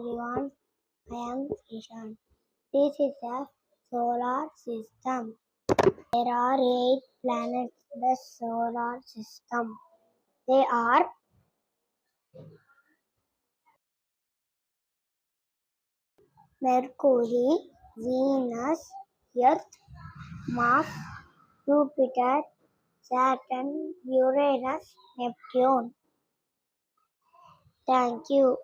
everyone. I am Ishan. This is a solar system. There are 8 planets in the solar system. They are Mercury, Venus, Earth, Mars, Jupiter, Saturn, Uranus, Neptune. Thank you.